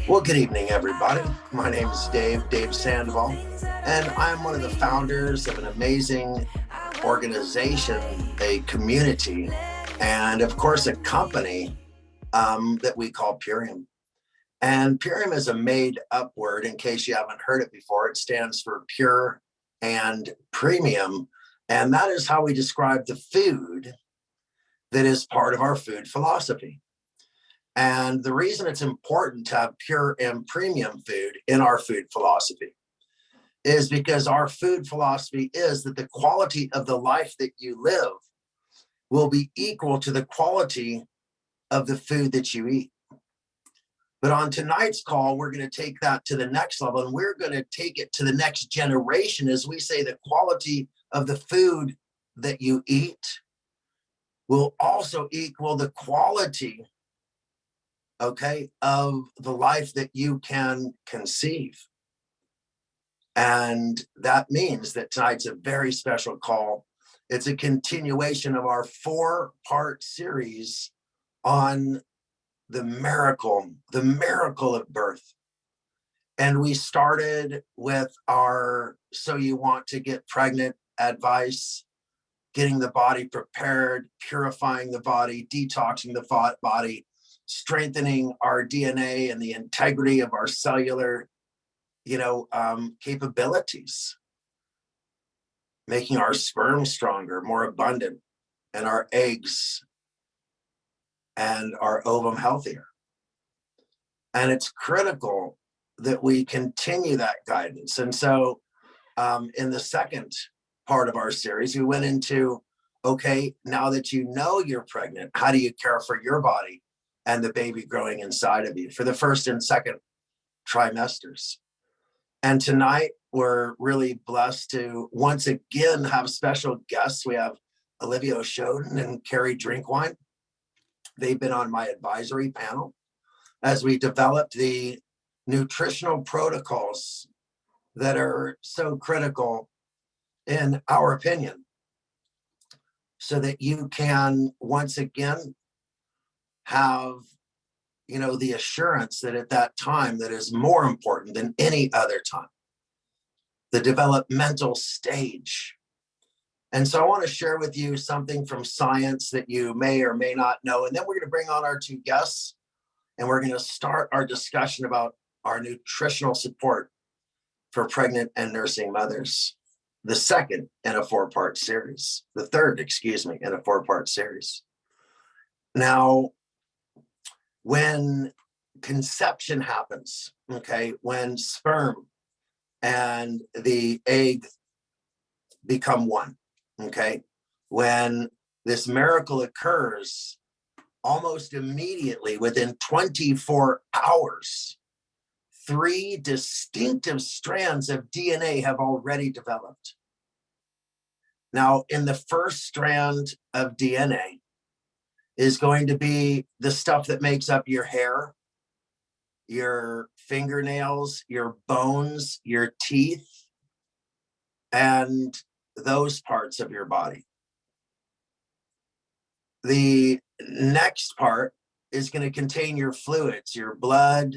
Well, good evening, everybody. My name is Dave Sandoval, and I'm one of the founders of an amazing organization, a community, and of course, a company that we call Purium. And Purium is a made up word, in case you haven't heard it before. It stands for pure and premium. And that is how we describe the food that is part of our food philosophy. And the reason it's important to have pure and premium food in our food philosophy is because our food philosophy is that the quality of the life that you live will be equal to the quality of the food that you eat. But on tonight's call, we're going to take that to the next level, and we're going to take it to the next generation. As we say, the quality of the food that you eat will also equal the quality, okay, of the life that you can conceive. And that means that tonight's a very special call. It's a continuation of our 4-part series on the miracle of birth. And we started with our So You Want to Get Pregnant advice, getting the body prepared, purifying the body, detoxing the body, strengthening our DNA and the integrity of our cellular, capabilities, making our sperm stronger, more abundant, and our eggs and our ovum healthier. And it's critical that we continue that guidance. And so in the second part of our series, we went into, okay, now that you know you're pregnant, how do you care for your body and the baby growing inside of you for the first and second trimesters? And tonight, we're really blessed to once again have special guests. We have Olivia O'Shoden and Carrie Drinkwine. They've been on my advisory panel as we developed the nutritional protocols that are so critical, in our opinion, so that you can once again have the assurance that at that time that is more important than any other time, the developmental stage. And so I want to share with you something from science that you may or may not know. And then we're going to bring on our two guests, and we're going to start our discussion about our nutritional support for pregnant and nursing mothers. The second in a 4-part series, the third, in a 4-part series. Now, when conception happens, okay, when sperm and the egg become one, okay, when this miracle occurs, almost immediately within 24 hours, 3 distinctive strands of DNA have already developed. Now, in the first strand of DNA is going to be the stuff that makes up your hair, your fingernails, your bones, your teeth, and those parts of your body. The next part is going to contain your fluids, your blood,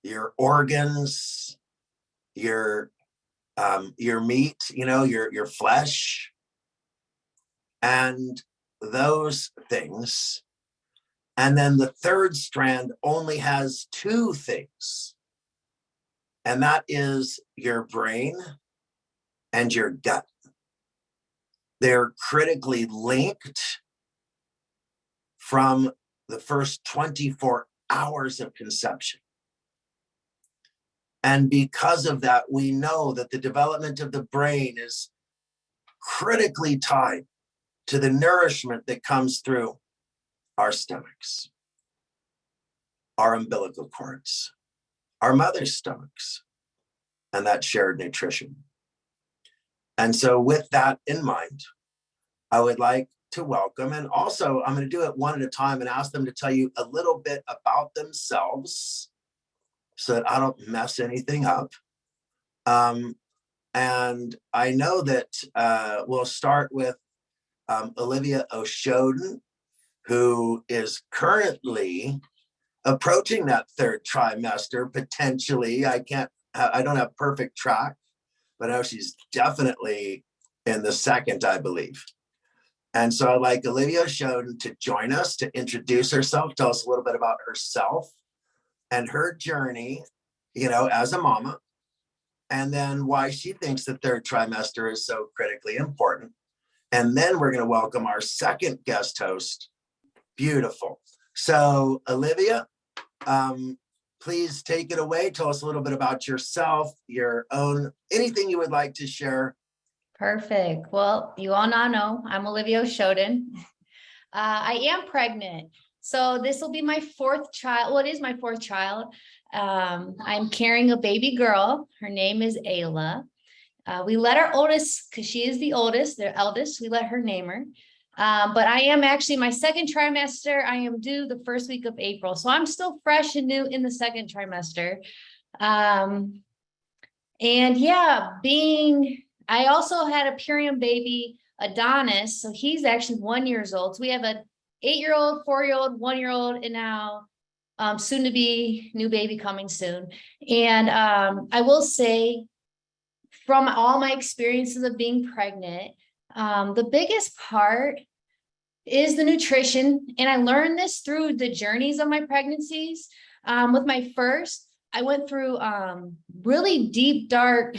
your organs, your meat, your flesh, and those things. And then the third strand only has 2 things, and that is your brain and your gut. They're critically linked from the first 24 hours of conception. And because of that, we know that the development of the brain is critically tied to the nourishment that comes through our stomachs, our umbilical cords, our mother's stomachs, and that shared nutrition. And so with that in mind, I would like to welcome, and also I'm going to do it one at a time and ask them to tell you a little bit about themselves so that I don't mess anything up. And I know that we'll start with Olivia O'Shoden, who is currently approaching that third trimester potentially. I don't have perfect track, but I know she's definitely in the second, I believe. And so I'd like Olivia Shoden to join us to introduce herself, tell us a little bit about herself and her journey, as a mama, and then why she thinks the third trimester is so critically important. And then we're going to welcome our second guest host. Beautiful. So Olivia, please take it away. Tell us a little bit about yourself, anything you would like to share. Perfect. Well, you all now know I'm Olivia Shoden. I am pregnant. So this will be my fourth child. Well, it is my fourth child. I'm carrying a baby girl. Her name is Ayla. We let our oldest, because she is the oldest, their eldest, we let her name her. But I am actually my second trimester. I am due the first week of April. So I'm still fresh and new in the second trimester. And yeah, I also had a Purium baby, Adonis. So he's actually 1 year old. So we have a 8-year-old, 4-year-old, 1-year-old, and now soon to be new baby coming soon. And I will say, from all my experiences of being pregnant, the biggest part is the nutrition. And I learned this through the journeys of my pregnancies. With my first, I went through really deep, dark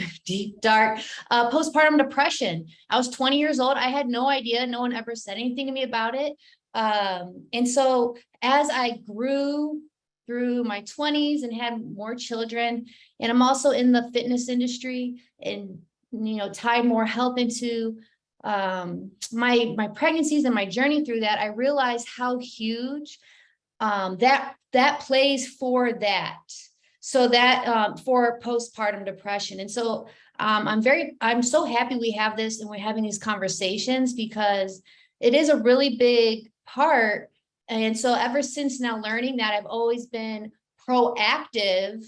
postpartum depression. I was 20 years old. I had no idea. No one ever said anything to me about it. And so as I grew through my 20s and had more children, and I'm also in the fitness industry and, tied more health into my pregnancies and my journey through that, I realized how huge that plays for that. So that for postpartum depression. And so I'm so happy we have this and we're having these conversations, because it is a really big part. And so ever since now learning that, I've always been proactive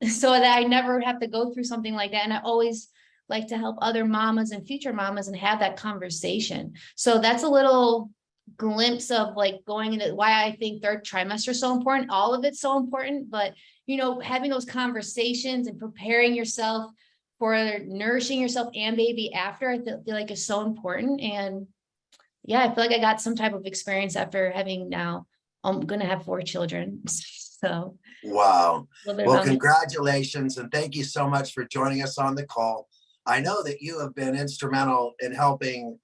so that I never have to go through something like that. And I always like to help other mamas and future mamas and have that conversation. So that's a little glimpse of like going into why I think third trimester is so important. All of it's so important, but having those conversations and preparing yourself for nourishing yourself and baby after, I feel like is so important. And yeah, I feel like I got some type of experience after having now, I'm going to have 4 children. So. Wow. Well, congratulations. And thank you so much for joining us on the call. I know that you have been instrumental in helping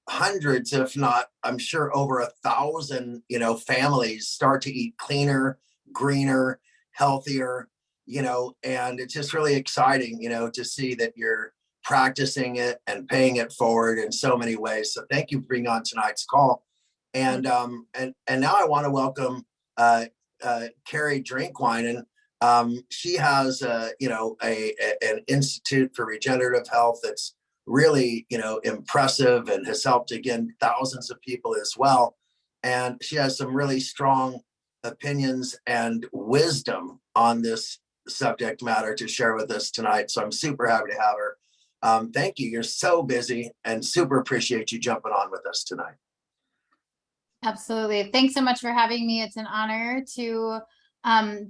hundreds, if not, I'm sure over 1,000, families start to eat cleaner, greener, healthier, and it's just really exciting, to see that you're practicing it and paying it forward in so many ways. So thank you for being on tonight's call. And now I want to welcome Carrie Drinkwine. And she has an Institute for Regenerative Health that's really impressive and has helped, again, thousands of people as well. And she has some really strong opinions and wisdom on this subject matter to share with us tonight. So I'm super happy to have her. Thank you. You're so busy, and super appreciate you jumping on with us tonight. Absolutely. Thanks so much for having me. It's an honor to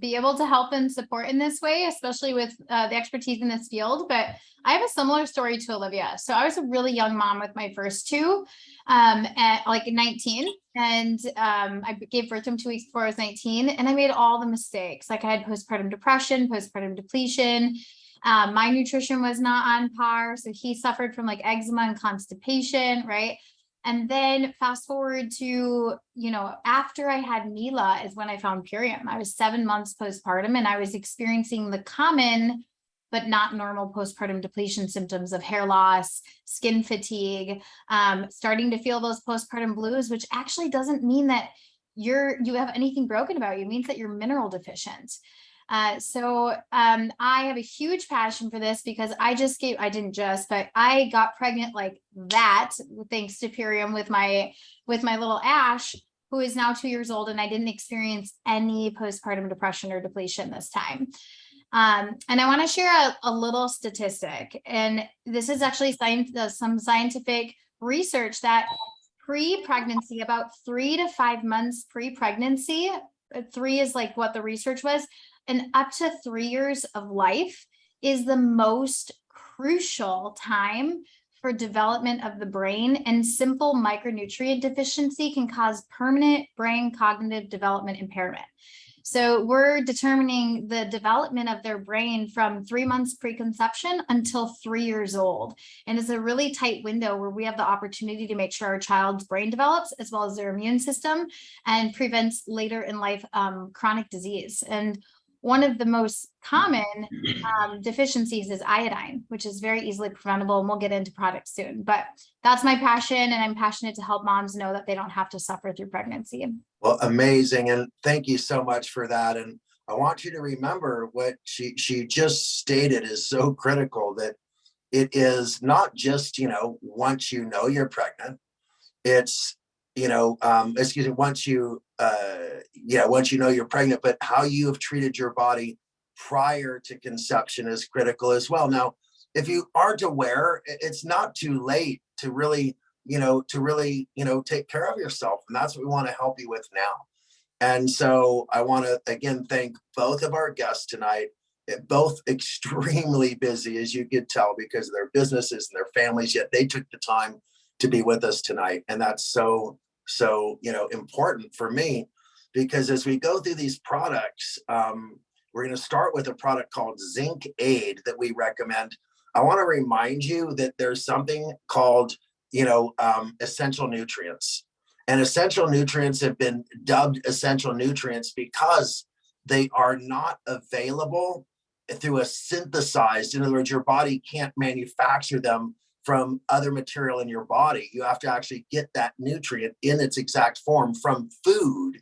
be able to help and support in this way, especially with the expertise in this field. But I have a similar story to Olivia. So I was a really young mom with my first two at like 19, and I gave birth to him 2 weeks before I was 19, and I made all the mistakes. Like I had postpartum depression, postpartum depletion. My nutrition was not on par. So he suffered from like eczema and constipation, right? And then fast forward to, after I had Mila is when I found Purium. I was 7 months postpartum, and I was experiencing the common but not normal postpartum depletion symptoms of hair loss, skin fatigue, starting to feel those postpartum blues, which actually doesn't mean that you have anything broken about you. It means that you're mineral deficient. So I have a huge passion for this, because but I got pregnant like that, thanks to Purium with my little Ash, who is now 2 years old, and I didn't experience any postpartum depression or depletion this time. And I want to share a little statistic, and this is actually some scientific research that pre-pregnancy, about 3 to 5 months pre-pregnancy, 3 is like what the research was, and up to 3 years of life is the most crucial time for development of the brain, and simple micronutrient deficiency can cause permanent brain cognitive development impairment. So we're determining the development of their brain from 3 months preconception until 3 years old. And it's a really tight window where we have the opportunity to make sure our child's brain develops as well as their immune system and prevents later in life chronic disease. And one of the most common deficiencies is iodine, which is very easily preventable. And we'll get into products soon, but that's my passion. And I'm passionate to help moms know that they don't have to suffer through pregnancy. Well, amazing. And thank you so much for that. And I want you to remember what she just stated is so critical, that it is not just, once you know you're pregnant, it's, once you, once you know you're pregnant, but how you have treated your body prior to conception is critical as well. Now, if you aren't aware, it's not too late to really, take care of yourself. And that's what we want to help you with now. And so I want to, again, thank both of our guests tonight, both extremely busy, as you could tell, because of their businesses and their families, yet they took the time to be with us tonight. And that's so, important for me, because as we go through these products, we're going to start with a product called Zinc Aid that we recommend. I want to remind you that there's something called, essential nutrients. And essential nutrients have been dubbed essential nutrients because they are not available through a synthesized, in other words, your body can't manufacture them from other material in your body. You have to actually get that nutrient in its exact form from food.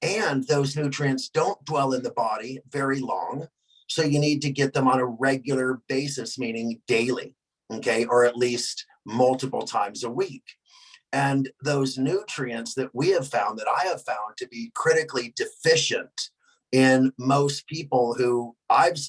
And those nutrients don't dwell in the body very long. So you need to get them on a regular basis, meaning daily, okay, or at least multiple times a week. And those nutrients that we have found, that I have found to be critically deficient in most people who I've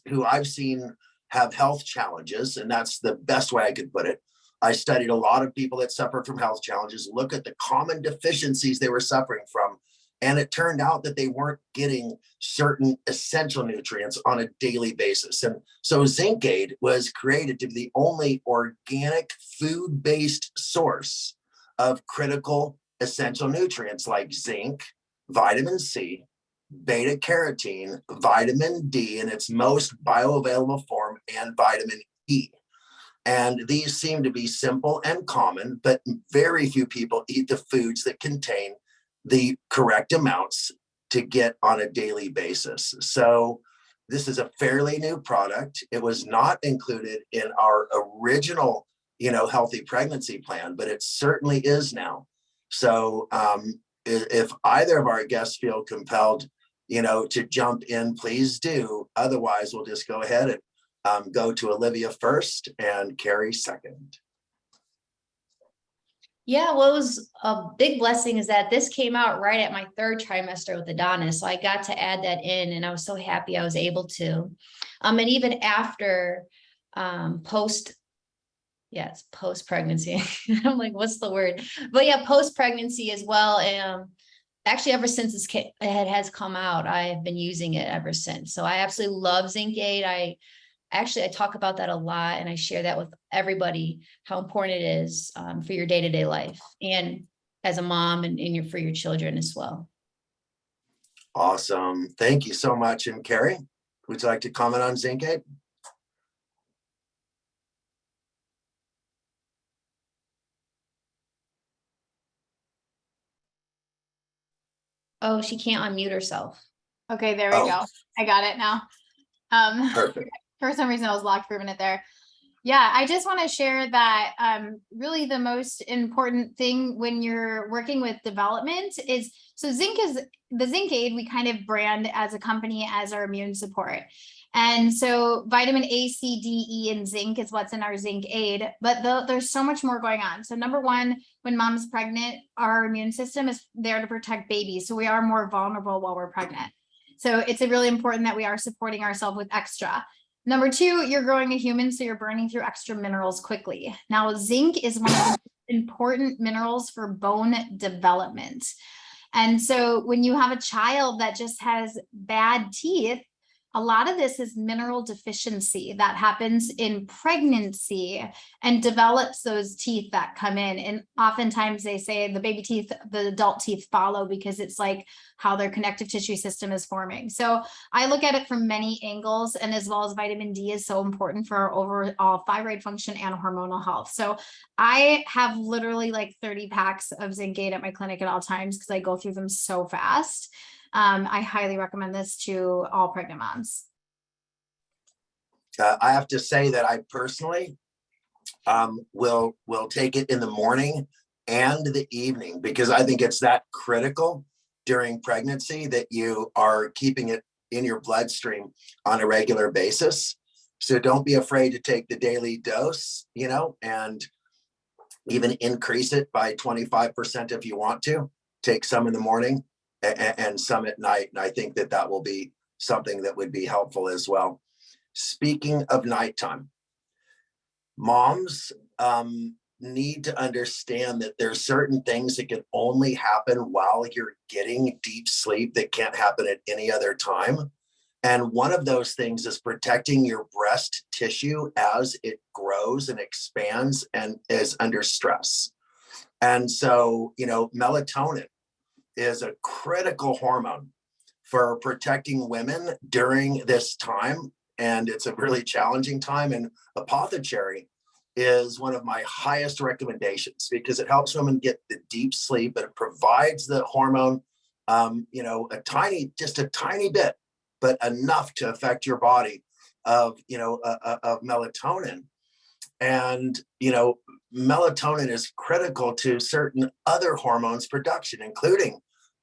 seen have health challenges, and that's the best way I could put it. I studied a lot of people that suffer from health challenges, look at the common deficiencies they were suffering from, and it turned out that they weren't getting certain essential nutrients on a daily basis. And so Zinc Aid was created to be the only organic food-based source of critical essential nutrients like zinc, vitamin C, beta carotene, vitamin D in its most bioavailable form, and vitamin E. And these seem to be simple and common, but very few people eat the foods that contain the correct amounts to get on a daily basis. So this is a fairly new product. It was not included in our original, healthy pregnancy plan, but it certainly is now. So if either of our guests feel compelled, to jump in, please do. Otherwise, we'll just go ahead and go to Olivia first and Carrie second. Yeah, what was a big blessing is that this came out right at my 3rd trimester with Adonis. So I got to add that in, and I was so happy I was able to. And even after post-pregnancy. I'm like, what's the word? But yeah, post-pregnancy as well. Actually, ever since it has come out, I've been using it ever since. So I absolutely love Zinc Aid. I talk about that a lot, and I share that with everybody, how important it is for your day-to-day life, and as a mom, and for your children as well. Awesome. Thank you so much. And Carrie, would you like to comment on Zinc Aid? Oh, she can't unmute herself. Okay, there we go. I got it now. Perfect. For some reason I was locked for a minute there. Yeah, I just want to share that really the most important thing when you're working with development is, so the Zinc Aid, we kind of brand as a company as our immune support. And so vitamin A, C, D, E, and zinc is what's in our Zinc Aid, but there's so much more going on. So number one, when mom's pregnant, our immune system is there to protect babies. So we are more vulnerable while we're pregnant. So it's really important that we are supporting ourselves with extra. Number two, you're growing a human, so you're burning through extra minerals quickly. Now, zinc is one of the important minerals for bone development. And so when you have a child that just has bad teeth, a lot of this is mineral deficiency that happens in pregnancy and develops those teeth that come in. And oftentimes they say the baby teeth, the adult teeth follow, because it's like how their connective tissue system is forming. So I look at it from many angles, and as well as vitamin D is so important for our overall thyroid function and hormonal health. So I have literally like 30 packs of Zinc-8 at my clinic at all times because I go through them so fast. I highly recommend this to all pregnant moms. I have to say that I personally will take it in the morning and the evening, because I think it's that critical during pregnancy that you are keeping it in your bloodstream on a regular basis. So don't be afraid to take the daily dose, and even increase it by 25% if you want to. Take some in the morning and some at night. And I think that will be something that would be helpful as well. Speaking of nighttime, moms need to understand that there's certain things that can only happen while you're getting deep sleep that can't happen at any other time. And one of those things is protecting your breast tissue as it grows and expands and is under stress. And so, melatonin is a critical hormone for protecting women during this time. And it's a really challenging time. And Apothecary is one of my highest recommendations because it helps women get the deep sleep, but it provides the hormone, just a tiny bit, but enough to affect your body of melatonin. And, melatonin is critical to certain other hormones production, including,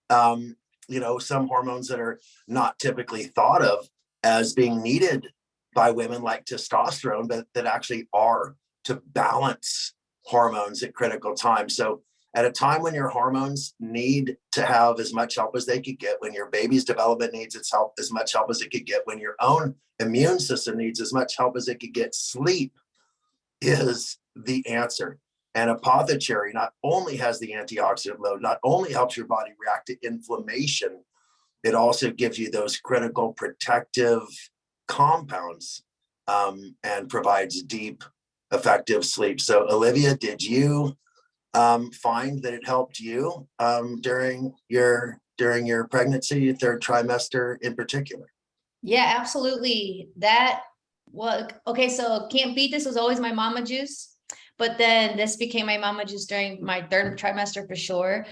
some hormones that are not typically thought of as being needed by women, like testosterone, but that actually are to balance hormones at critical times. So at a time when your hormones need to have as much help as they could get, when your baby's development needs its help, as much help as it could get, when your own immune system needs as much help as it could get, sleep is the answer. And Apothecary not only has the antioxidant load, not only helps your body react to inflammation, it also gives you those critical protective compounds and provides deep, effective sleep. So Olivia, did you find that it helped you during your pregnancy, your third trimester in particular? Yeah, absolutely. Okay, so Can't Beat This was always my mama juice, but then this became my mama juice during my third trimester for sure.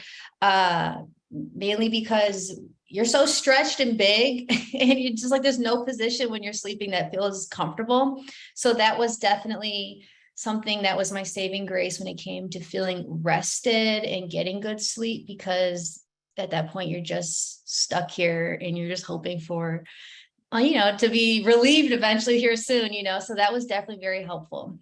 Mainly because you're so stretched and big and you just like, there's no position when you're sleeping that feels comfortable. So that was definitely something that was my saving grace when it came to feeling rested and getting good sleep, because at that point you're just stuck here and you're just hoping for, to be relieved eventually here soon, so that was definitely very helpful.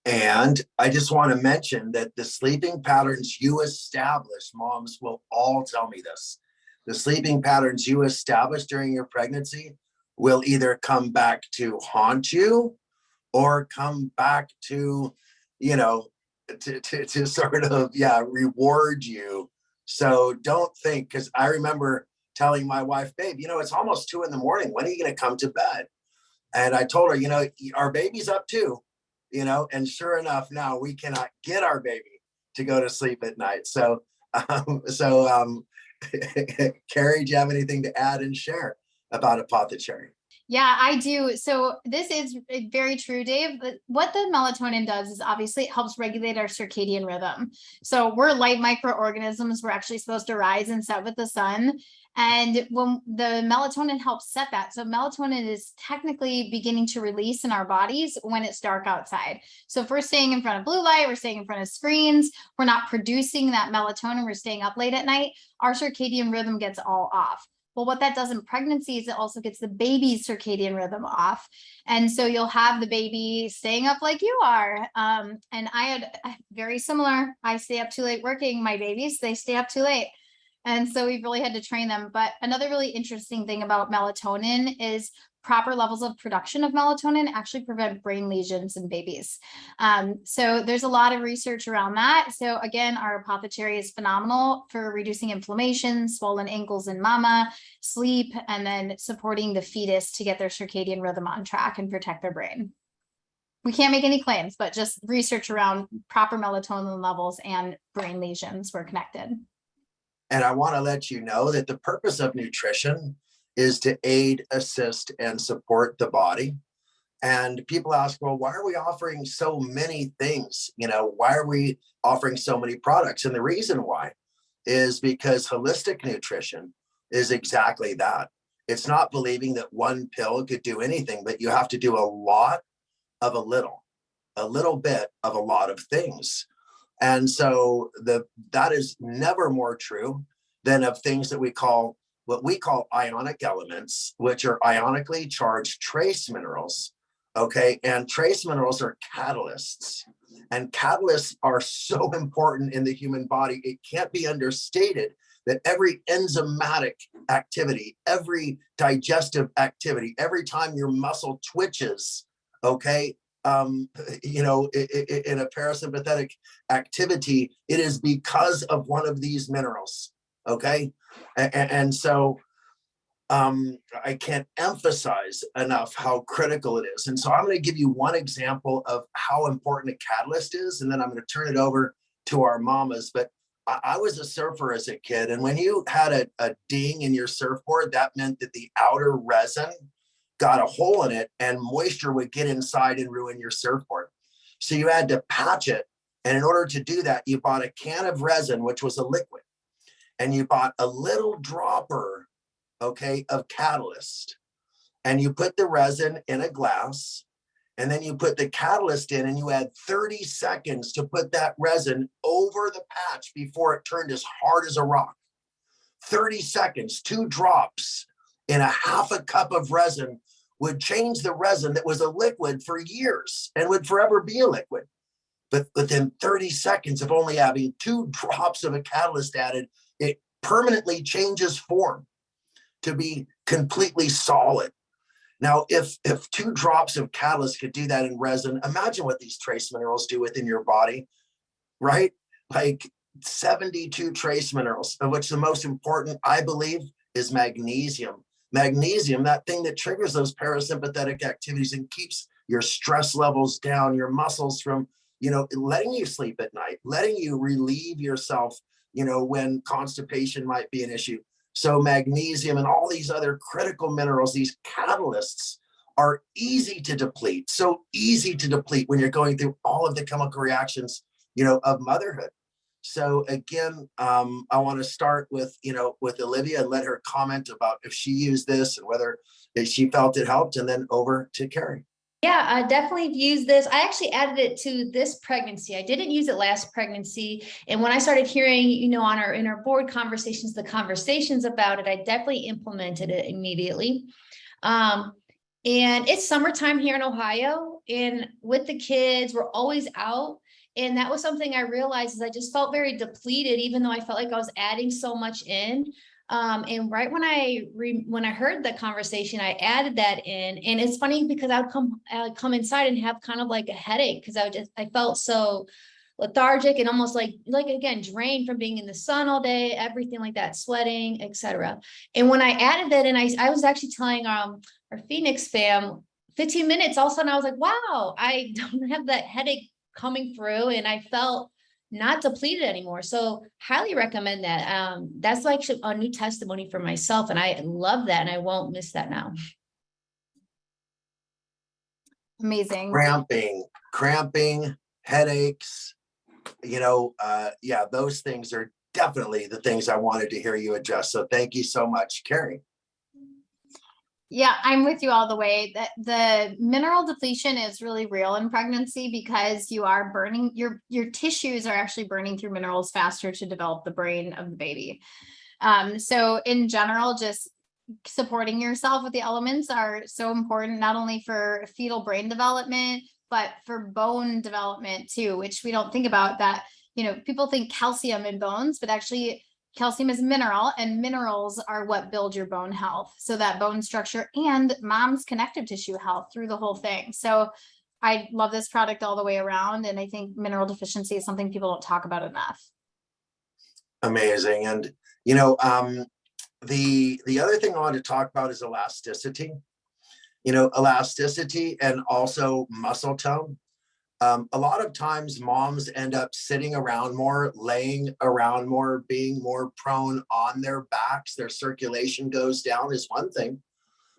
And I just want to mention that the sleeping patterns you establish, moms will all tell me this, the sleeping patterns you establish during your pregnancy will either come back to haunt you or come back to, to sort of, reward you. So don't think, because I remember telling my wife, babe, it's almost 2 a.m. When are you going to come to bed? And I told her, our baby's up too, and sure enough, now we cannot get our baby to go to sleep at night. So, Carrie, do you have anything to add and share about Apothecary? Yeah, I do. So this is very true, Dave. What the melatonin does is obviously it helps regulate our circadian rhythm. So we're light microorganisms. We're actually supposed to rise and set with the sun. And when the melatonin helps set that, so melatonin is technically beginning to release in our bodies when it's dark outside. So if we're staying in front of blue light, we're staying in front of screens, we're not producing that melatonin, we're staying up late at night, our circadian rhythm gets all off. Well, what that does in pregnancy is it also gets the baby's circadian rhythm off. And so you'll have the baby staying up like you are. And I had very similar. I stay up too late working. My babies, they stay up too late. And so we've really had to train them. But another really interesting thing about melatonin is proper levels of production of melatonin actually prevent brain lesions in babies. So there's a lot of research around that. So again, our apothecary is phenomenal for reducing inflammation, swollen ankles in mama, sleep, and then supporting the fetus to get their circadian rhythm on track and protect their brain. We can't make any claims, but just research around proper melatonin levels and brain lesions were connected. And I want to let you know that the purpose of nutrition is to aid, assist, and support the body. And people ask, well, why are we offering so many things? Why are we offering so many products? And the reason why is because holistic nutrition is exactly that. It's not believing that one pill could do anything, but you have to do a lot of a little bit of a lot of things. And so that is never more true than of things that what we call ionic elements, which are ionically charged trace minerals. Okay. And trace minerals are catalysts, and catalysts are so important in the human body. It can't be understated that every enzymatic activity, every digestive activity, every time your muscle twitches, okay, in a parasympathetic activity, it is because of one of these minerals. Okay. And so I can't emphasize enough how critical it is. And so I'm going to give you one example of how important a catalyst is, and then I'm going to turn it over to our mamas. But I was a surfer as a kid, and when you had a ding in your surfboard, that meant that the outer resin got a hole in it and moisture would get inside and ruin your surfboard. So you had to patch it. And in order to do that, you bought a can of resin, which was a liquid, and you bought a little dropper, okay, of catalyst, and you put the resin in a glass, and then you put the catalyst in, and you had 30 seconds to put that resin over the patch before it turned as hard as a rock. 30 seconds, 2 drops in a half a cup of resin would change the resin that was a liquid for years and would forever be a liquid. But within 30 seconds of only having 2 drops of a catalyst added, it permanently changes form to be completely solid. Now, if 2 drops of catalyst could do that in resin, imagine what these trace minerals do within your body, right? Like 72 trace minerals, of which the most important, I believe, is magnesium. Magnesium, that thing that triggers those parasympathetic activities and keeps your stress levels down, your muscles from, letting you sleep at night, letting you relieve yourself, when constipation might be an issue. So magnesium and all these other critical minerals, these catalysts, are easy to deplete. So easy to deplete when you're going through all of the chemical reactions, of motherhood. So again, I want to start with Olivia and let her comment about if she used this and whether she felt it helped, and then over to Carrie. Yeah, I definitely used this. I actually added it to this pregnancy. I didn't use it last pregnancy. And when I started hearing, in our board conversations, the conversations about it, I definitely implemented it immediately. And it's summertime here in Ohio, and with the kids, we're always out. And that was something I realized is I just felt very depleted, even though I felt like I was adding so much in. And right when I heard the conversation, I added that in. And it's funny because I would come inside and have kind of like a headache because I felt so lethargic and almost like again, drained from being in the sun all day, everything like that, sweating, etc. And when I added that in, I was actually telling our Phoenix fam, 15 minutes, all of a sudden I was like, wow, I don't have that headache coming through, and I felt not depleted anymore. So highly recommend that. That's like a new testimony for myself, and I love that, and I won't miss that now. Amazing. Cramping, headaches, those things are definitely the things I wanted to hear you address. So thank you so much, Carrie. Yeah, I'm with you all the way. That the mineral depletion is really real in pregnancy because you are burning your tissues are actually burning through minerals faster to develop the brain of the baby. So in general, just supporting yourself with the elements are so important, not only for fetal brain development, but for bone development too, which we don't think about that. People think calcium in bones, but actually calcium is a mineral, and minerals are what build your bone health. So that bone structure and mom's connective tissue health through the whole thing. So I love this product all the way around. And I think mineral deficiency is something people don't talk about enough. Amazing. And, you know, the other thing I want to talk about is elasticity. You know, elasticity and also muscle tone. A lot of times moms end up sitting around more, laying around more, being more prone on their backs. Their circulation goes down is one thing,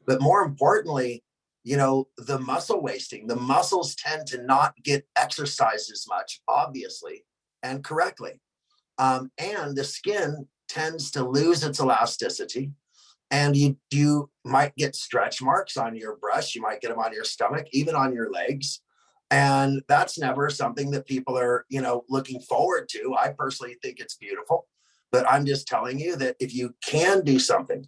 but more importantly, you know, the muscle wasting. The muscles tend to not get exercised as much, obviously, and correctly. And the skin tends to lose its elasticity. And you might get stretch marks on your breast. You might get them on your stomach, even on your legs. And that's never something that people are, you know, looking forward to. I personally think it's beautiful, but I'm just telling you that if you can do something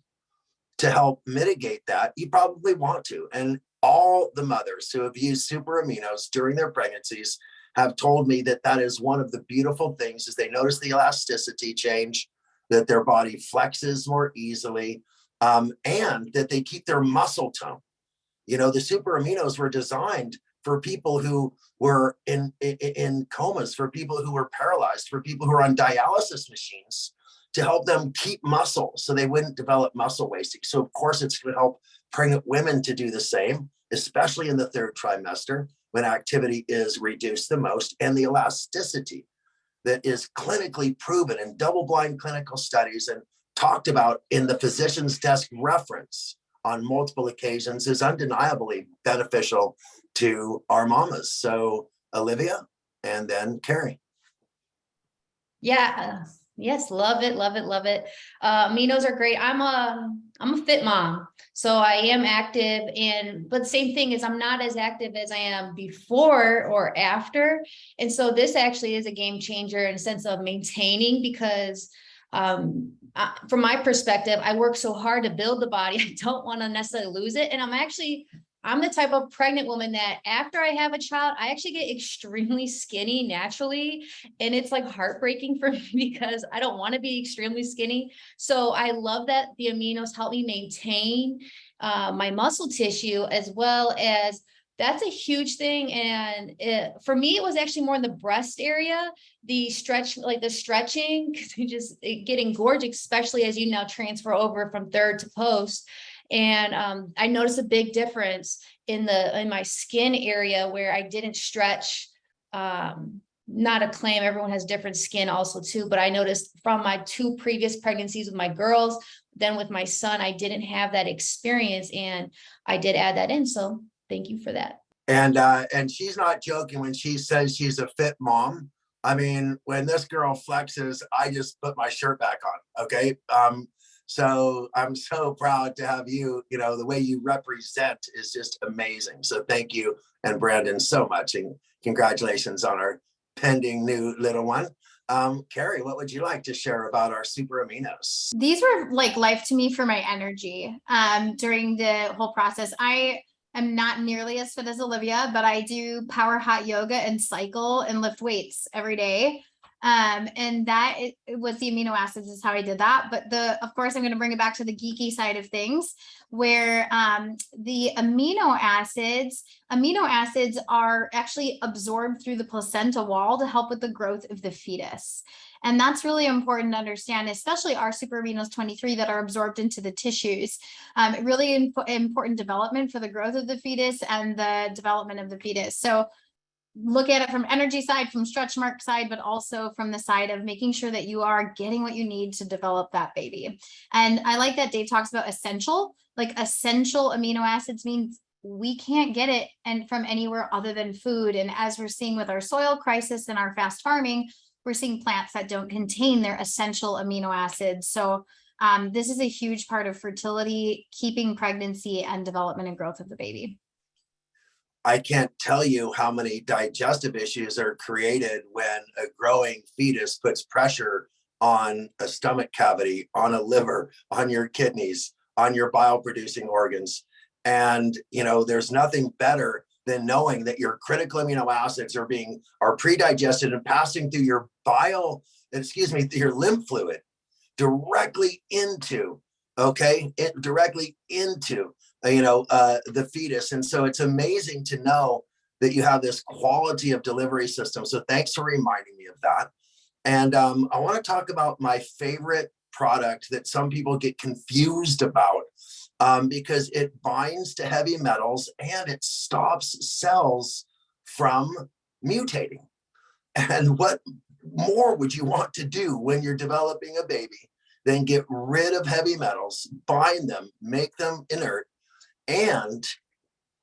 to help mitigate that, you probably want to. And all the mothers who have used super aminos during their pregnancies have told me that that is one of the beautiful things is they notice the elasticity change, that their body flexes more easily, and that they keep their muscle tone. You know, the super aminos were designed for people who were in comas, for people who were paralyzed, for people who are on dialysis machines, to help them keep muscle so they wouldn't develop muscle wasting. So of course it's going to help pregnant women to do the same, especially in the third trimester when activity is reduced the most, and the elasticity that is clinically proven in double-blind clinical studies and talked about in the physician's desk reference on multiple occasions is undeniably beneficial to our mamas. So Olivia and then Carrie. Yeah. Yes. Love it. Love it. Love it. Aminos are great. I'm a fit mom, so I am active, but same thing is I'm not as active as I am before or after. And so this actually is a game changer in a sense of maintaining, because from my perspective, I work so hard to build the body. I don't want to necessarily lose it. And I'm the type of pregnant woman that after I have a child, I actually get extremely skinny naturally. And it's like heartbreaking for me because I don't want to be extremely skinny. So I love that the aminos help me maintain my muscle tissue, as well as that's a huge thing. And for me, it was actually more in the breast area, the stretch, like the stretching, because you just get engorged, especially as you now transfer over from third to post. And I noticed a big difference in my skin area where I didn't stretch. Not a claim, everyone has different skin also too, but I noticed from my 2 previous pregnancies with my girls, then with my son, I didn't have that experience, and I did add that in. So thank you for that. And she's not joking when she says she's a fit mom. I mean, when this girl flexes, I just put my shirt back on. Okay. So I'm so proud to have you, you know, the way you represent is just amazing. So thank you and Brandon so much, and congratulations on our pending new little one. Carrie, what would you like to share about our super aminos? These were like life to me for my energy during the whole process. I am not nearly as fit as Olivia, but I do power hot yoga and cycle and lift weights every day. And that it was the amino acids is how I did that. But of course, I'm going to bring it back to the geeky side of things, where the amino acids are actually absorbed through the placenta wall to help with the growth of the fetus. And that's really important to understand, especially our super aminos 23 that are absorbed into the tissues. Really important development for the growth of the fetus and the development of the fetus. So look at it from energy side, from stretch mark side, but also from the side of making sure that you are getting what you need to develop that baby. And I like that Dave talks about essential amino acids means we can't get it and from anywhere other than food. And as we're seeing with our soil crisis and our fast farming, we're seeing plants that don't contain their essential amino acids. So this is a huge part of fertility, keeping pregnancy, and development and growth of the baby. I can't tell you how many digestive issues are created when a growing fetus puts pressure on a stomach cavity, on a liver, on your kidneys, on your bile producing organs. And, you know, there's nothing better than knowing that your critical amino acids are pre-digested and passing through your lymph fluid directly into, directly into, the fetus. And so it's amazing to know that you have this quality of delivery system. So thanks for reminding me of that. And I want to talk about my favorite product that some people get confused about, because it binds to heavy metals and it stops cells from mutating. And what more would you want to do when you're developing a baby than get rid of heavy metals, bind them, make them inert, and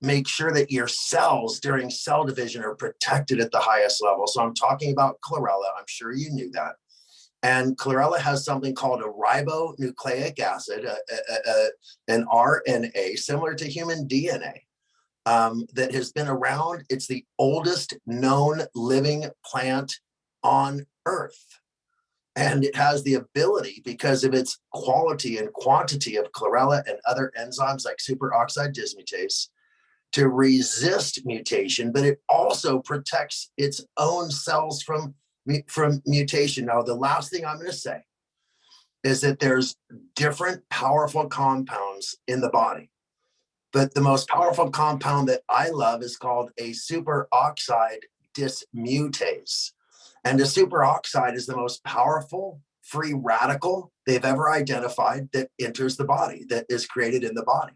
make sure that your cells during cell division are protected at the highest level. So I'm talking about chlorella. I'm sure you knew that. And chlorella has something called a ribonucleic acid, an RNA, similar to human DNA, that has been around. It's the oldest known living plant on Earth. And it has the ability, because of its quality and quantity of chlorella and other enzymes like superoxide dismutase, to resist mutation, but it also protects its own cells from mutation. Now, the last thing I'm going to say is that there's different powerful compounds in the body, but the most powerful compound that I love is called a superoxide dismutase. And a superoxide is the most powerful free radical they've ever identified that enters the body, that is created in the body.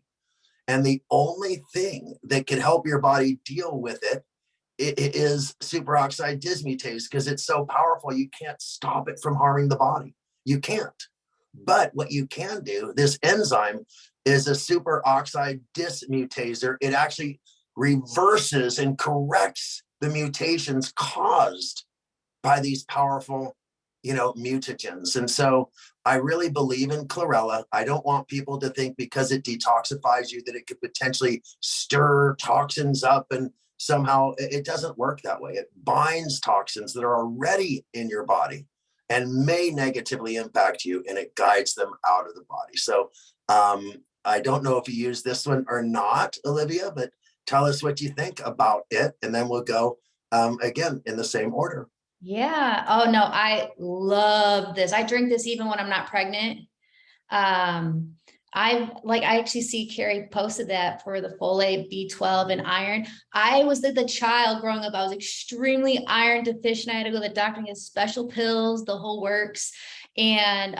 And the only thing that can help your body deal with it is superoxide dismutase, because it's so powerful, you can't stop it from harming the body. You can't. But what you can do, this enzyme is a superoxide dismutaser. It actually reverses and corrects the mutations caused by these powerful, mutagens. And so I really believe in chlorella. I don't want people to think because it detoxifies you that it could potentially stir toxins up, and somehow it doesn't work that way. It binds toxins that are already in your body and may negatively impact you, and it guides them out of the body. So I don't know if you use this one or not, Olivia, but tell us what you think about it, and then we'll go again in the same order. Yeah. Oh no, I love this. I drink this even when I'm not pregnant. I actually see Carrie posted that for the folate, B12 and iron. I was the child growing up. I was extremely iron deficient. I had to go to the doctor and get special pills, the whole works. And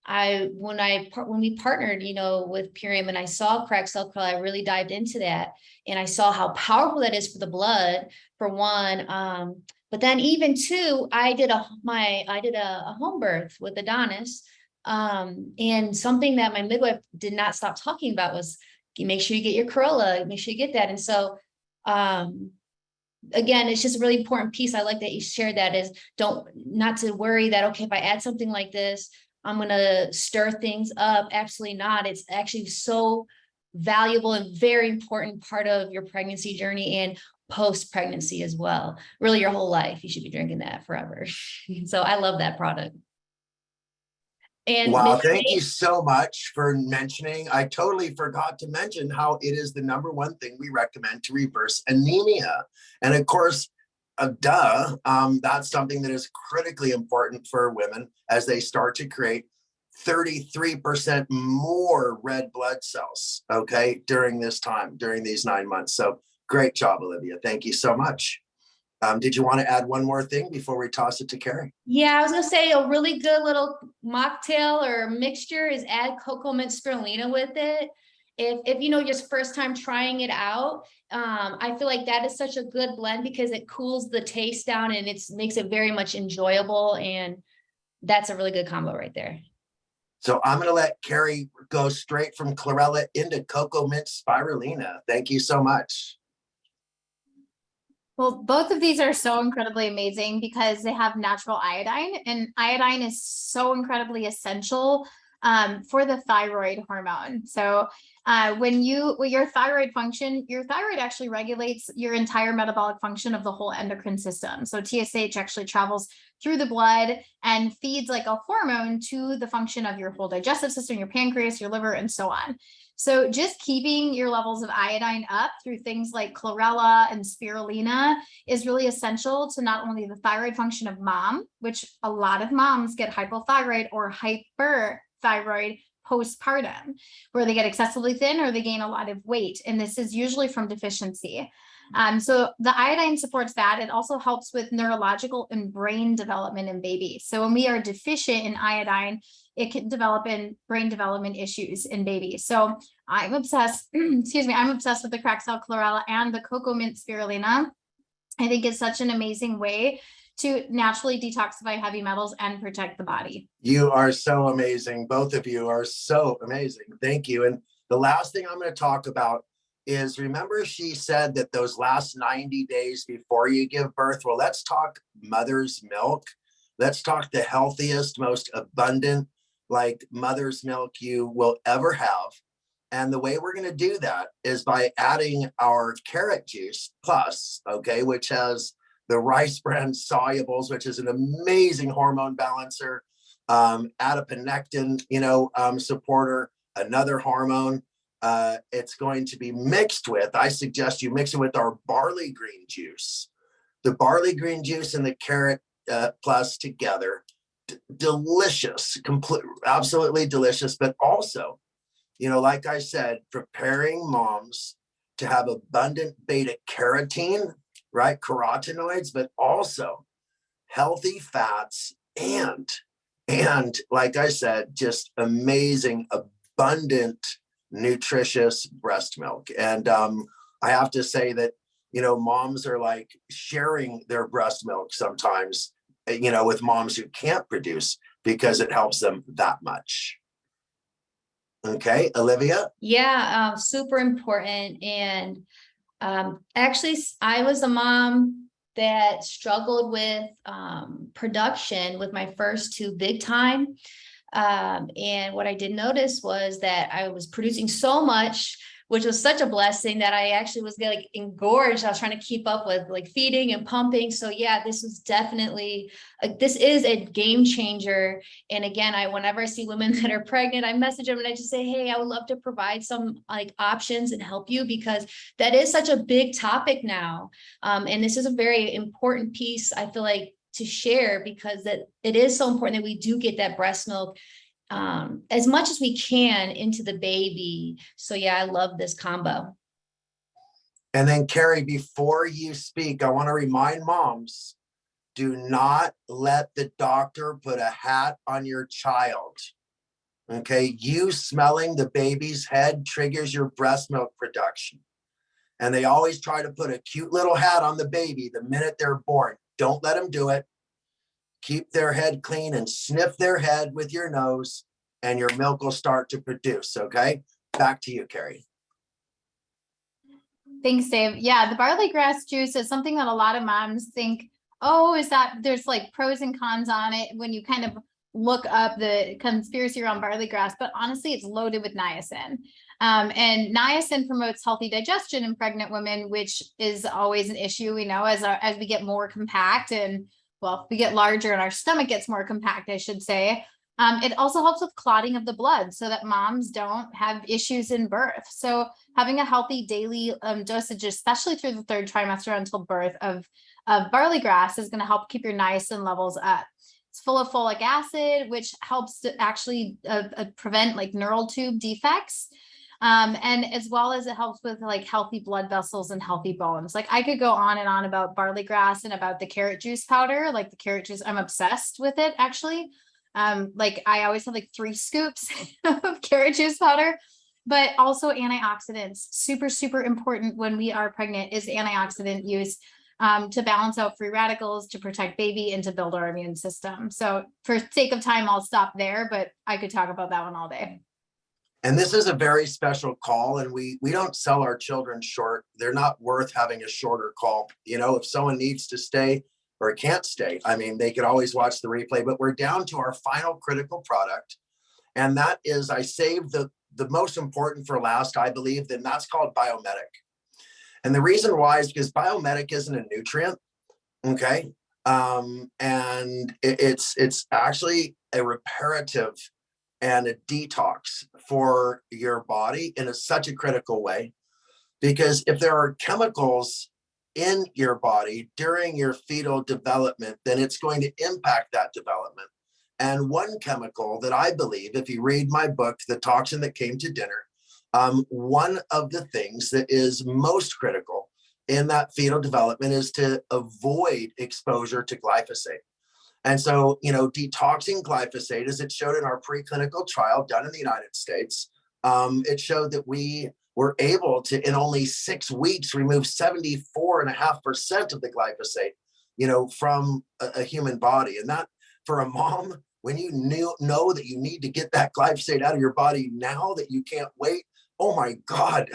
when we partnered, with Purium, and I saw cracked cell cell, I really dived into that, and I saw how powerful that is for the blood, for one. But then even two, I did a home birth with Adonis. And something that my midwife did not stop talking about was, make sure you get your chlorella, make sure you get that. And so, again, it's just a really important piece. I like that you shared that, is not to worry that, okay, if I add something like this, I'm going to stir things up. Absolutely not. It's actually so valuable and very important part of your pregnancy journey and post-pregnancy as well. Really, your whole life, you should be drinking that forever. So I love that product. And wow, thank you so much for mentioning. I totally forgot to mention how it is the #1 thing we recommend to reverse anemia. And of course, that's something that is critically important for women as they start to create 33% more red blood cells, during this time, during these 9 months. So great job, Olivia. Thank you so much. Did you want to add one more thing before we toss it to Carrie? Yeah, I was going to say a really good little mocktail or mixture is add cocoa mint spirulina with it. If your first time trying it out, I feel like that is such a good blend because it cools the taste down and it makes it very much enjoyable. And that's a really good combo right there. So I'm going to let Carrie go straight from chlorella into cocoa mint spirulina. Thank you so much. Well, both of these are so incredibly amazing because they have natural iodine, and iodine is so incredibly essential for the thyroid hormone. So when your thyroid function, your thyroid actually regulates your entire metabolic function of the whole endocrine system. So TSH actually travels through the blood and feeds like a hormone to the function of your whole digestive system, your pancreas, your liver, and so on. So just keeping your levels of iodine up through things like chlorella and spirulina is really essential to not only the thyroid function of mom, which a lot of moms get hypothyroid or hyperthyroid postpartum, where they get excessively thin or they gain a lot of weight. And this is usually from deficiency. So the iodine supports that. It also helps with neurological and brain development in babies. So when we are deficient in iodine, it can develop in brain development issues in babies. So I'm obsessed, excuse me, I'm obsessed with the cracked cell chlorella and the cocoa mint spirulina. I think it's such an amazing way to naturally detoxify heavy metals and protect the body. You are so amazing. Both of you are so amazing. Thank you. And the last thing I'm going to talk about is, remember she said that those last 90 days before you give birth, well, let's talk mother's milk. Let's talk the healthiest, most abundant, like mother's milk you will ever have. And the way we're going to do that is by adding our carrot juice plus, okay, which has the rice bran solubles, which is an amazing hormone balancer, adiponectin, supporter, another hormone. It's going to be mixed with, I suggest you mix it with our barley green juice. The barley green juice and the carrot plus together, delicious, absolutely delicious, but also, like I said, preparing moms to have abundant beta carotene, right? Carotenoids, but also healthy fats and like I said, just amazing, abundant, nutritious breast milk. And I have to say that, moms are like sharing their breast milk sometimes, with moms who can't produce, because it helps them that much. Okay, Olivia? Yeah, super important. And actually, I was a mom that struggled with production with my first two big time. And what I did notice was that I was producing so much, which was such a blessing, that I actually was like engorged. I was trying to keep up with like feeding and pumping. So yeah, this was definitely, this is a game changer. And again, whenever I see women that are pregnant, I message them and I just say, hey, I would love to provide some like options and help you, because that is such a big topic now. And this is a very important piece, I feel like, to share, because that it is so important that we do get that breast milk as much as we can into the baby. So yeah, I love this combo. And then Carrie, before you speak, I want to remind moms, do not let the doctor put a hat on your child. Okay, you smelling the baby's head triggers your breast milk production. And they always try to put a cute little hat on the baby the minute they're born. Don't let them do it. Keep their head clean and sniff their head with your nose, and your milk will start to produce. Okay, back to you, Carrie. Thanks, Dave. Yeah, the barley grass juice is something that a lot of moms think, oh, is that there's like pros and cons on it when you kind of look up the conspiracy around barley grass, but honestly, it's loaded with niacin. And niacin promotes healthy digestion in pregnant women, which is always an issue, as we get more compact and, well, we get larger and our stomach gets more compact, I should say. It also helps with clotting of the blood so that moms don't have issues in birth. So having a healthy daily dosage, especially through the third trimester until birth of barley grass, is going to help keep your niacin levels up. It's full of folic acid, which helps to actually prevent like neural tube defects. And as well as it helps with like healthy blood vessels and healthy bones. Like I could go on and on about barley grass and about the carrot juice powder, like the carrot juice. I'm obsessed with it, actually. Like I always have like 3 scoops of carrot juice powder, but also antioxidants. Super, super important when we are pregnant is antioxidant use to balance out free radicals, to protect baby, and to build our immune system. So for sake of time, I'll stop there, but I could talk about that one all day. And this is a very special call, and we don't sell our children short. They're not worth having a shorter call. If someone needs to stay or can't stay, I mean, they could always watch the replay, but we're down to our final critical product. And that is, I saved the most important for last, I believe, and that's called Biomedic. And the reason why is because Biomedic isn't a nutrient, okay? And it's actually a reparative and a detox for your body in such a critical way. Because if there are chemicals in your body during your fetal development, then it's going to impact that development. And one chemical that I believe, if you read my book, The Toxin That Came to Dinner, one of the things that is most critical in that fetal development is to avoid exposure to glyphosate. And so, detoxing glyphosate, as it showed in our preclinical trial done in the United States, it showed that we were able to, in only 6 weeks, remove 74.5% of the glyphosate, from a human body. And that, for a mom, when you know that you need to get that glyphosate out of your body now, that you can't wait, oh my God,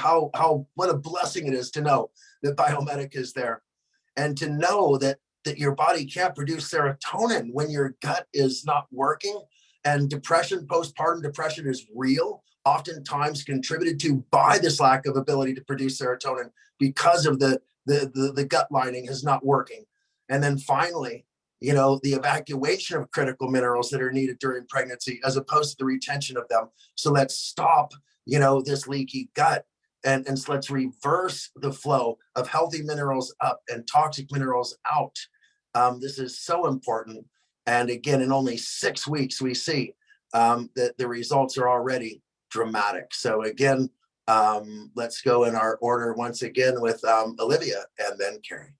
what a blessing it is to know that Biomedic is there, and to know that your body can't produce serotonin when your gut is not working. And depression, postpartum depression, is real, oftentimes contributed to by this lack of ability to produce serotonin because of the gut lining is not working. And then finally, the evacuation of critical minerals that are needed during pregnancy, as opposed to the retention of them. So let's stop, this leaky gut, and so let's reverse the flow of healthy minerals up and toxic minerals out. This is so important. And again, in only 6 weeks, we see that the results are already dramatic. So again, let's go in our order once again with Olivia and then Carrie.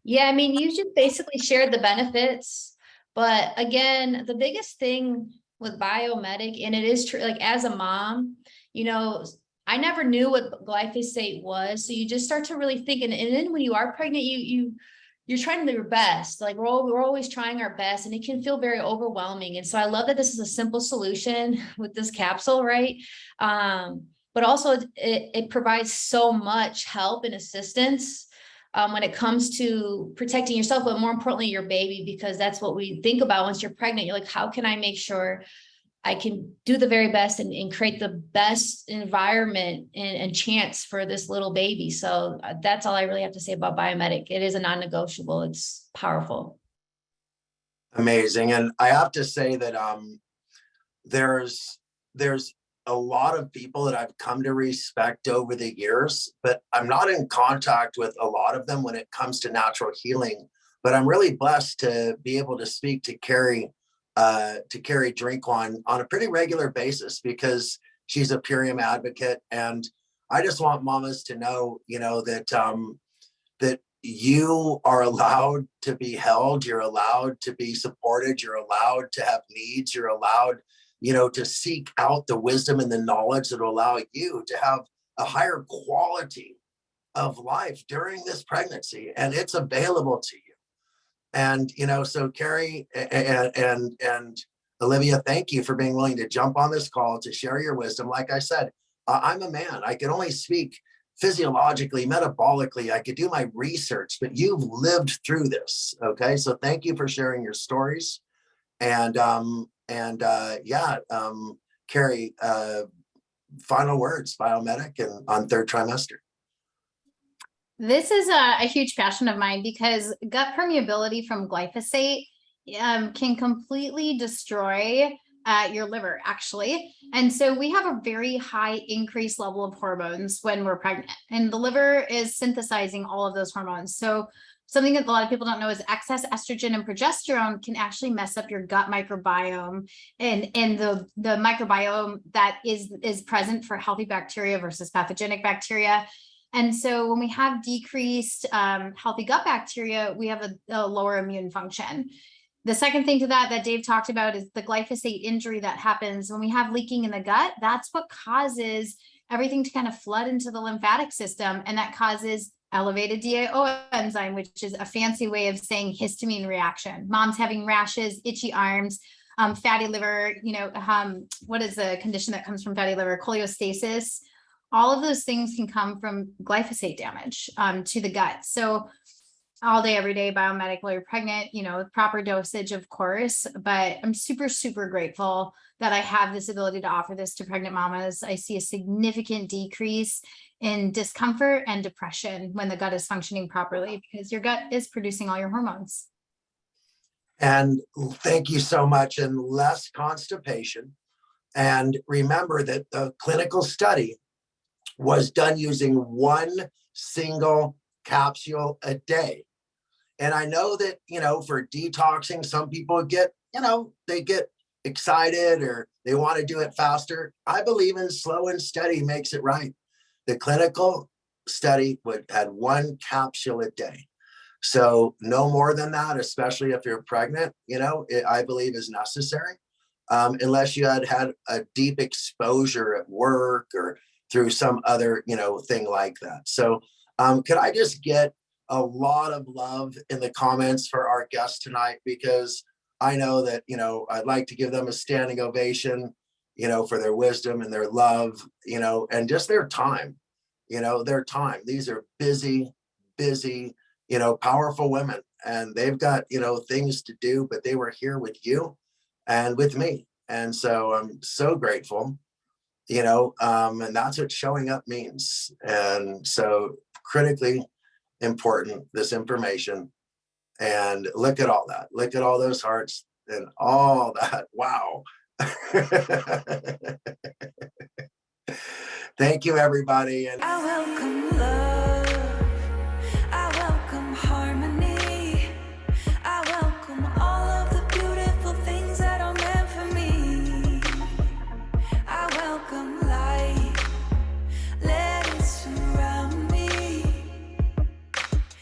Yeah, I mean, you just basically shared the benefits, but again, the biggest thing with Biomedic, and it is true, like as a mom, I never knew what glyphosate was. So you just start to really think, and then when you are pregnant, you're trying to do your best. Like we're always trying our best, and it can feel very overwhelming. And so I love that this is a simple solution with this capsule, right? But also it provides so much help and assistance when it comes to protecting yourself, but more importantly, your baby, because that's what we think about once you're pregnant. You're like, how can I make sure I can do the very best and create the best environment and chance for this little baby? So that's all I really have to say about Biomedic. It is a non-negotiable. It's powerful. Amazing. And I have to say that there's a lot of people that I've come to respect over the years, but I'm not in contact with a lot of them when it comes to natural healing. But I'm really blessed to be able to speak to Carrie Drinkwine on a pretty regular basis, because she's a Purium advocate. And I just want mamas to know, that you are allowed to be held, you're allowed to be supported, you're allowed to have needs, you're allowed, to seek out the wisdom and the knowledge that will allow you to have a higher quality of life during this pregnancy, and it's available to you. And, so Carrie and Olivia, thank you for being willing to jump on this call to share your wisdom. Like I said, I'm a man. I can only speak physiologically, metabolically. I could do my research, but you've lived through this. Okay. So thank you for sharing your stories. And Carrie, final words, Biomedic and on third trimester. This is a huge passion of mine, because gut permeability from glyphosate can completely destroy your liver, actually. And so we have a very high increased level of hormones when we're pregnant, and the liver is synthesizing all of those hormones. So something that a lot of people don't know is excess estrogen and progesterone can actually mess up your gut microbiome and the microbiome that is present for healthy bacteria versus pathogenic bacteria. And so when we have decreased healthy gut bacteria, we have a lower immune function. The second thing to that Dave talked about is the glyphosate injury that happens when we have leaking in the gut. That's what causes everything to kind of flood into the lymphatic system, and that causes elevated DAO enzyme, which is a fancy way of saying histamine reaction. Mom's having rashes, itchy arms, fatty liver, what is the condition that comes from fatty liver? Cholestasis. All of those things can come from glyphosate damage to the gut. So all day, every day, biomedically pregnant, with proper dosage, of course. But I'm super, super grateful that I have this ability to offer this to pregnant mamas. I see a significant decrease in discomfort and depression when the gut is functioning properly, because your gut is producing all your hormones. And thank you so much. And less constipation. And remember that the clinical study was done using one single capsule a day. And I know that, for detoxing, some people get, they get excited or they want to do it faster. I believe in slow and steady makes it right. The clinical study had one capsule a day. So no more than that, especially if you're pregnant, I believe is necessary. Unless you had a deep exposure at work or through some other, thing like that. So could I just get a lot of love in the comments for our guest tonight, because I know that, I'd like to give them a standing ovation, for their wisdom and their love, and just their time, their time. These are busy, powerful women, and they've got, things to do, but they were here with you and with me. And so I'm so grateful, and that's what showing up means. And so critically important, this information. And look at all that. Look at all those hearts and all that. Wow. Thank you, everybody. And I welcome